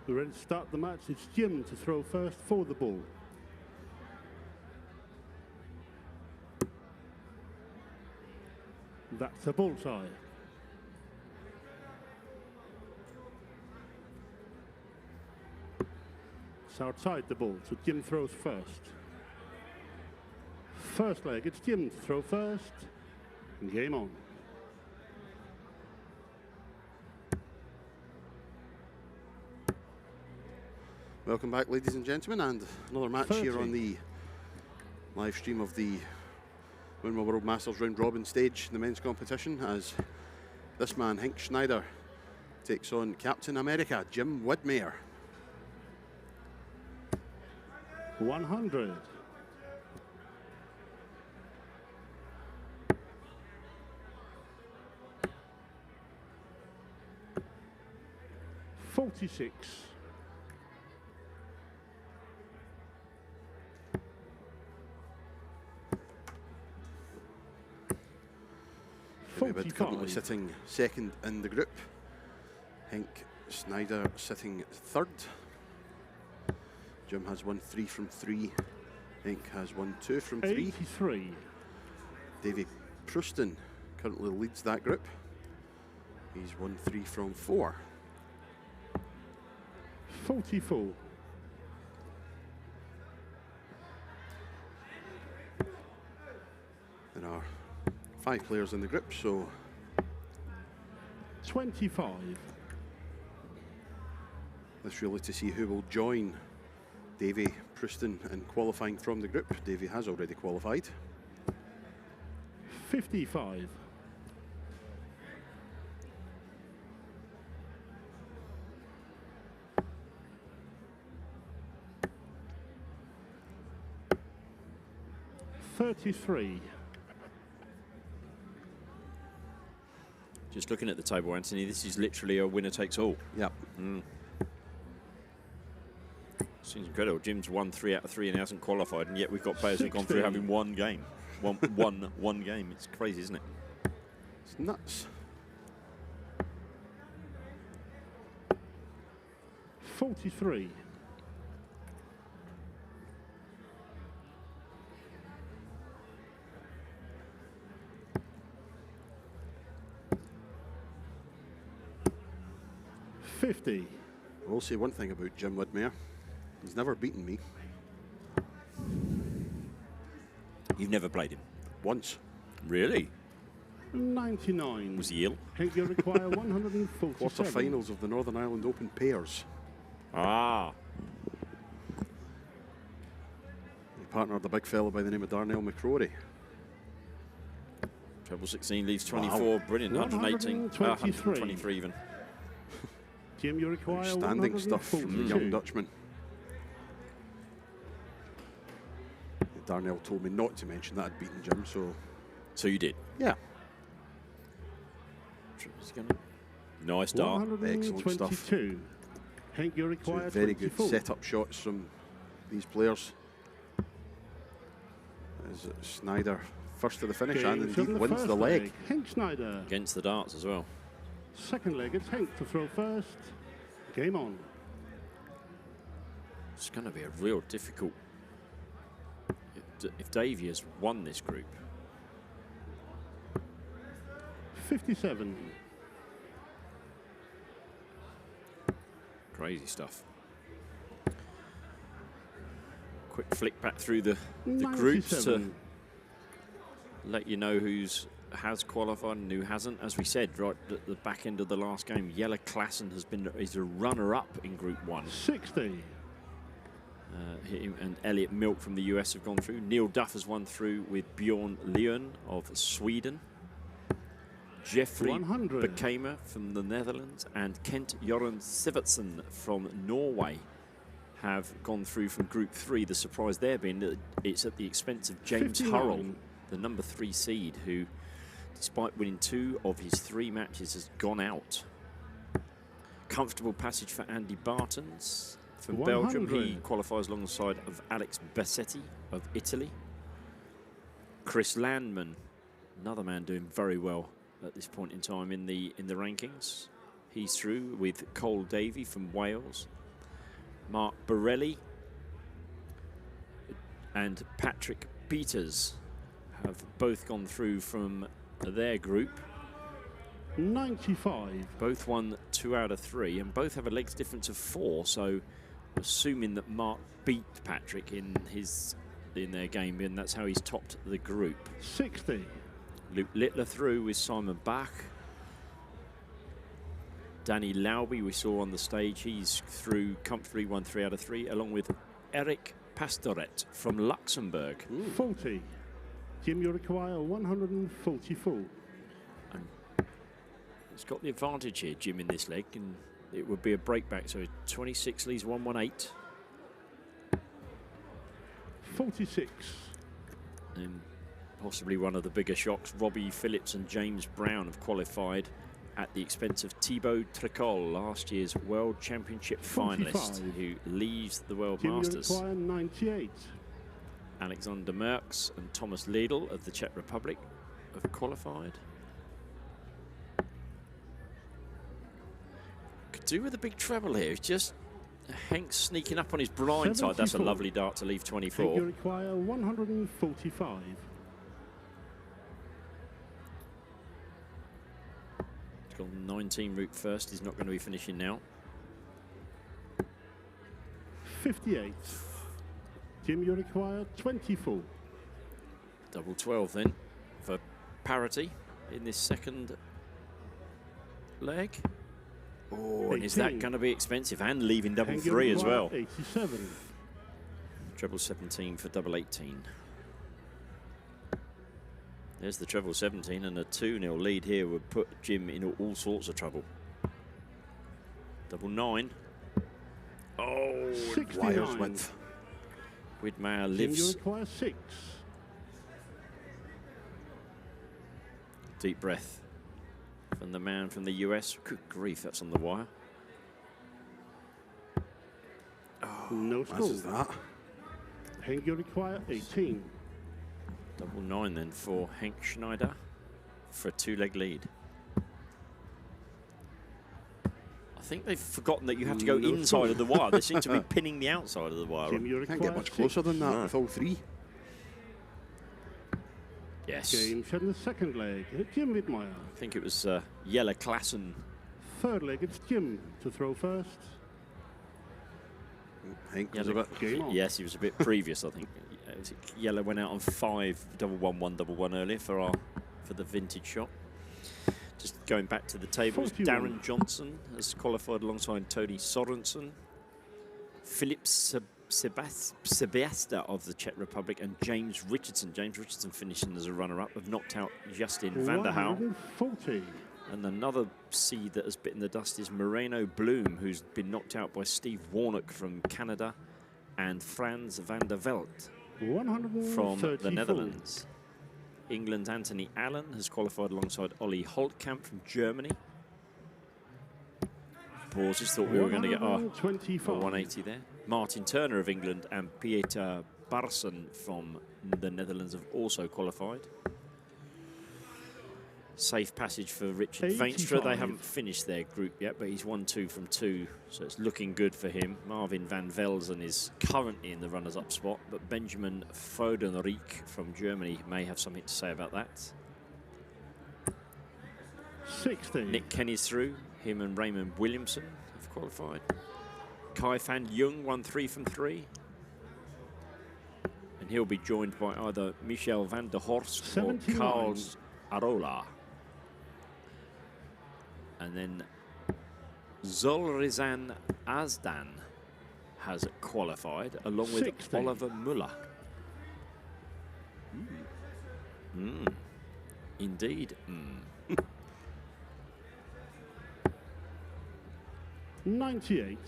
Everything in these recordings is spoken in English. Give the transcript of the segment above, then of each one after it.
We're ready to start the match. It's Jim to throw first for the ball. That's a bullseye. It's outside the ball, so Jim throws first. First leg, it's Jim to throw first. Game on. Welcome back, ladies and gentlemen, and another match 30. Here on the live stream of the Winmau World Masters round robin stage in the men's competition, as this man, Henk Snijder, takes on Captain America, Jim Widmayer. 100. 46. 45. Currently sitting second in the group. Henk Snijder sitting third. Jim has won 3 from 3. Henk has won 2 from 3. 83. Davy Proustin currently leads that group. He's won 3 from 4. 44. There are 5 players in the group, so 25. Let's really to see who will join Davy Proustin in qualifying from the group. Davy has already qualified. 55. 33. Just looking at the table, Anthony, this is literally a winner takes all. Yep. Seems incredible. Jim's won 3 out of 3 and hasn't qualified, and yet we've got players who've gone through 16. having one game. One game. It's crazy, isn't it? It's nuts. 43. 50. I will say one thing about Jim Widmayer. He's never beaten me. You've never played him? Once. Really? 99. Was he ill? Henk, you require 147. Quarter-finals of the Northern Ireland Open pairs. Ah. He partnered a big fellow by the name of Darnell McCrory. Treble 16 leaves 24. Wow. Brilliant. 118. 123 even. Jim, you require Outstanding stuff from the young Dutchman. Darnell told me not to mention that I'd beaten Jim, so... So you did? Yeah. Nice start. Excellent stuff. Henk, you require Very 24. good set-up shots from these players. As Snijder first to the finish and indeed wins the leg. Henk Snijder. Against the darts as well. Second leg, it's Henk to throw first. Game on. It's going to be a real difficult... If Davy has won this group. 57. Crazy stuff. Quick flick back through the groups to let you know who's has qualified and who hasn't. As we said right at the back end of the last game, Jelle Klassen is a runner-up in Group 1. 60. Him and Elliot Milk from the US have gone through. Neil Duff has won through with Bjorn Leon of Sweden. Jeffrey 100. Bekema from the Netherlands and Kent Joran Sivertsen from Norway have gone through from Group 3. The surprise there being that it's at the expense of James 59. Hurrell, the number 3 seed, who, despite winning 2 of his 3 matches, has gone out. Comfortable passage for Andy Bartons from 100. Belgium. He qualifies alongside of Alex Bassetti of Italy. Chris Landman, another man doing very well at this point in time in the rankings. He's through with Cole Davey from Wales. Mark Borelli and Patrick Peters have both gone through from their group. 95. Both won 2 out of 3 and both have a legs difference of 4, so assuming that Mark beat Patrick in their game, and that's how he's topped the group. 60. Luke Littler through with Simon Bach. Danny Lauby we saw on the stage, he's through comfortably, won 3 out of 3, along with Eric Pastoret from Luxembourg. 40. Jim, you require 144. And he's got the advantage here, Jim, in this leg, and it would be a breakback, so 26 leads 118. 46. And possibly one of the bigger shocks, Robbie Phillips and James Brown have qualified at the expense of Thibaut Tricol, last year's World Championship 45. finalist, who leaves the World Jim, Masters. you require 98. Alexander Merckx and Thomas Liedl of the Czech Republic have qualified. Could do with a big treble here. It's just Henk sneaking up on his blind side. That's a 74. lovely dart to leave 24. Henk, you require 145. He's got 19 route first. He's not going to be finishing now. 58. Jim, you require 24. Double 12 then for parity in this second leg. Oh, and is that 18. going to be expensive? And leaving double Henk, you 3 as require well. 87. Treble 17 for double 18. There's the treble 17, and a 2-0 lead here would put Jim in all sorts of trouble. Double 9. Oh, 69. Wires width. Widmayer Jim, you lives. require 6. Deep breath from the man from the US. Good grief, that's on the wire. No What score. is that? Henk, you require 18. Double 9 then for Henk Schneider for a 2-leg lead. I think they've forgotten that you have to go No inside score. of the wire. They seem to be pinning the outside of the wire. Jim, you Can't require get much 6. closer than that No. with all 3. Yes. James in the second leg. Jim Widmayer. I think it was Jelle Klassen. Third leg, it's Jim to throw first. Henk was Jelle- a bit. Game on. Yes, he was a bit previous, I think. Jelle went out on 5 double 1 double 1 earlier for the vintage shot. Just going back to the tables, 41. Darren Johnson has qualified alongside Tony Sorensen, Philip Sebastian of the Czech Republic, and James Richardson. James Richardson finishing as a runner-up, have knocked out Justin van der Houw. 140. And another seed that has bitten the dust is Moreno Bloom, who's been knocked out by Steve Warnock from Canada and Frans van der Veld 134. from the Netherlands. England's Anthony Allen has qualified alongside Ollie Holtkamp from Germany. Pauses, thought we were going to get 125. 180 there. Martin Turner of England and Pieter Barson from the Netherlands have also qualified. Safe passage for Richard Veenstra. 85. They haven't finished their group yet, but he's won 2 from 2, so it's looking good for him. Marvin van Velzen is currently in the runners-up spot, but Benjamin Freudenreich from Germany may have something to say about that. 60. Nick Kenny's through. Him and Raymond Williamson have qualified. Kai Fan Jung won 3 from 3. And he'll be joined by either Michel van der Horst 79. or Carls Arola. And then Zolrizan Azdan has qualified along with 60. Oliver Muller. Indeed. 98.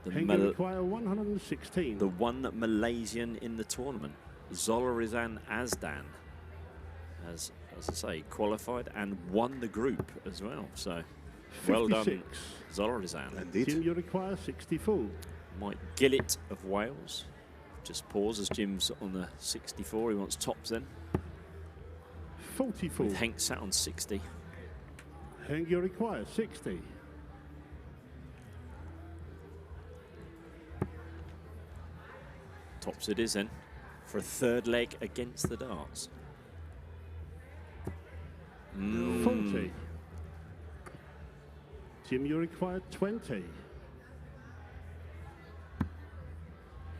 The Henk, you require 116. The one Malaysian in the tournament, Zolrizan Azdan, has, as I say, qualified and won the group as well. So, well done, 56. Zolrizan. Jim, Indeed. you require 64. Mike Gillett of Wales. Just pause as Jim's on the 64. He wants tops then. 44. With Henk sat on 60. Henk, you require 60. Tops it is then for a third leg against the darts. 40. Jim, you require 20.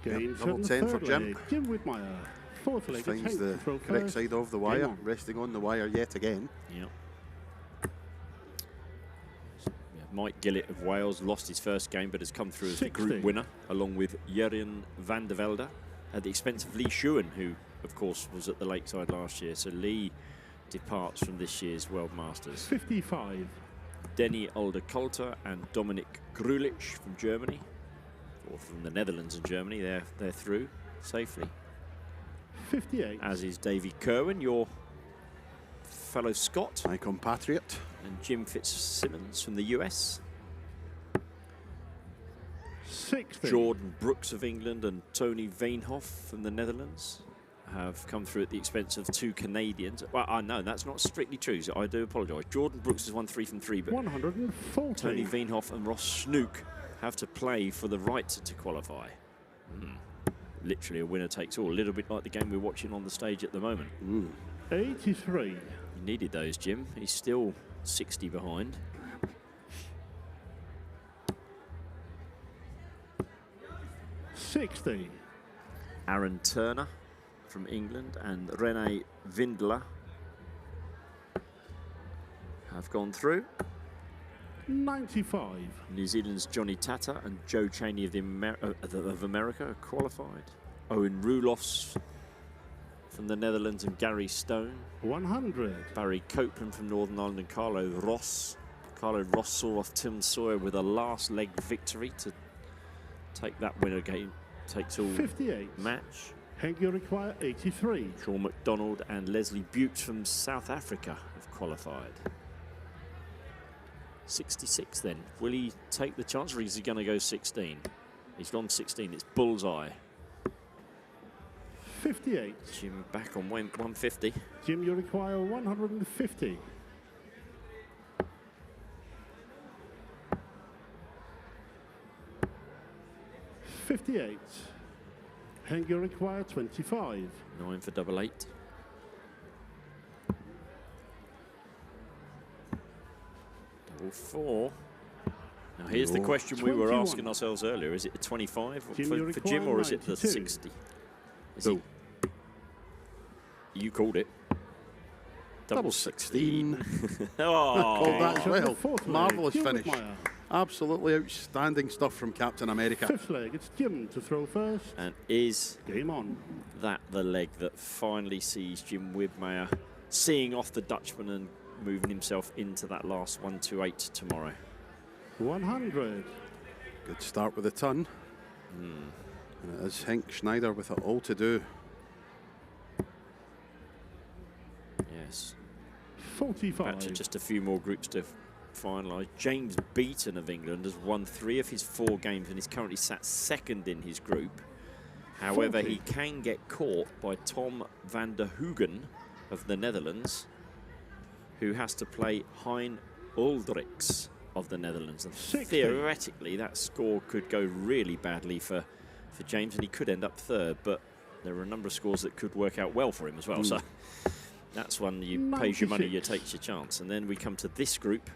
Game double 10 for Jim. Jim Widmayer. Fourth leg. Finds the correct side of the wire, resting on the wire yet again. Yep. Mike Gillett of Wales lost his first game but has come through as the group winner along with Jurjen van der Velde at the expense of Lee Schuen, who of course was at the Lakeside last year. So Lee departs from this year's World Masters. 55. Denny Olderkulter and Dominic Grulich from Germany, or from the Netherlands and Germany. They're through safely. 58. As is Davy Kerwin, your fellow Scot. My compatriot. And Jim Fitzsimmons from the US. 60. Jordan Brooks of England and Tony Veenhoff from the Netherlands have come through at the expense of 2 Canadians. Well, no, that's not strictly true, so I do apologise. Jordan Brooks has won 3 from 3, but 140. Tony Veenhoff and Ross Snook have to play for the right to qualify. Literally a winner takes all, a little bit like the game we're watching on the stage at the moment. 83. He needed those, Jim. He's still 60 behind. $60. Aaron Turner from England and Rene Vindler have gone through. 95. New Zealand's Johnny Tata and Joe Cheney of America are qualified. Owen Roelofs from the Netherlands and Gary Stone. 100. Barry Copeland from Northern Ireland and Carlo Ross. Carlo Ross saw off Tim Sawyer with a last leg victory to take that winner game. Takes all 58. match. Henk, you require 83. Sean McDonald and Leslie Butte from South Africa have qualified. 66 then. Will he take the chance or is he going to go 16? He's gone 16. It's bullseye. 58. Jim back on 150. Jim, you require 150. $58. Henk, you require 25. 9 for double 8. Double 4. Now here's the question 21. we were asking ourselves earlier. Is it a 25 for Jim or is it the 60? Is it? You called it. Double 16. Oh, Called that as well. Fourth leg, Marvellous Jim finish. Widmayer. Absolutely outstanding stuff from Captain America. Fifth leg, it's Jim to throw first. and is Game on. that the leg that finally sees Jim Widmayer seeing off the Dutchman and moving himself into that last 128 tomorrow? 100. Good start with the ton. And it is Henk Snijder with it all to do. Yes. 45. Back to just a few more groups to finalise. James Beaton of England has won 3 of his 4 games and is currently sat second in his group. However, 40. he can get caught by Tom van der Hoogen of the Netherlands, who has to play Hein Uldrichs of the Netherlands. And 60. theoretically, that score could go really badly for James, and he could end up 3rd, but there are a number of scores that could work out well for him as well. So that's one you pays your money, you 96. takes your chance. And then we come to this group,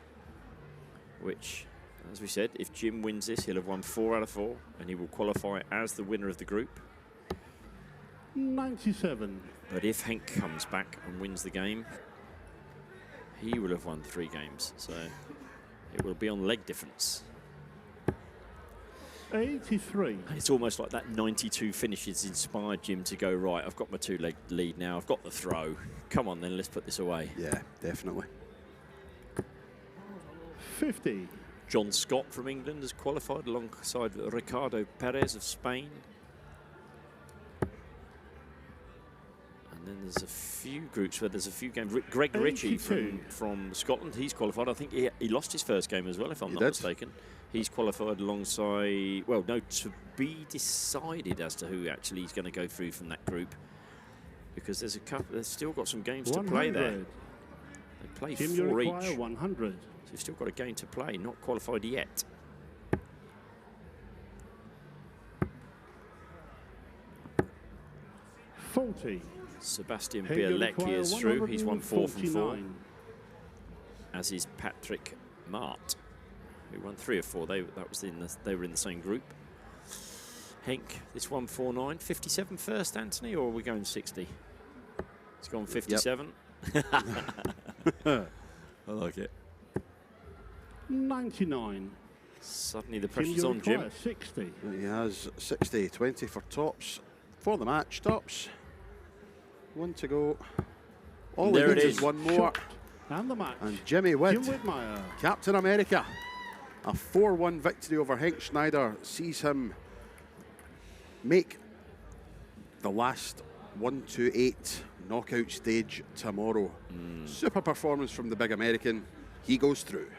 which, as we said, if Jim wins this, he'll have won 4 out of 4, and he will qualify as the winner of the group. 97. But if Henk comes back and wins the game, he will have won 3 games. So it will be on leg difference. 83. And it's almost like that 92 finish has inspired Jim to go, right, I've got my 2-leg lead now, I've got the throw. Come on then, let's put this away. Yeah, definitely. 50. John Scott from England has qualified alongside Ricardo Perez of Spain. And then there's a few groups where there's a few games. Greg Ritchie 82. from Scotland, he's qualified. I think he lost his first game as well, if I'm He not did. mistaken. He's qualified alongside, well, no, to be decided as to who actually is going to go through from that group. Because there's a couple, they've still got some games to play there. 100. They play Jim, you 4 require each. 100. So you've still got a game to play, not qualified yet. 40. Sebastian Here you Bialecki require is through. He's won 4 from 4. 149. As is Patrick Mart, who won 3 of 4. They were in the same group. Henk, this 149, 57 first, Anthony, or are we going 60? It's gone 57. Yep. I like it. 99. Suddenly the pressure's on Jim. 60. He has 60, 20 for tops for the match. Tops. 1 to go. All there he it needs is. is 1 more. And the match. And Jimmy Witt, Jim Widmayer. Captain America, a 4-1 victory over Henk Snijder sees him make the last 1 to 8 knockout stage tomorrow. Super performance from the big American. He goes through.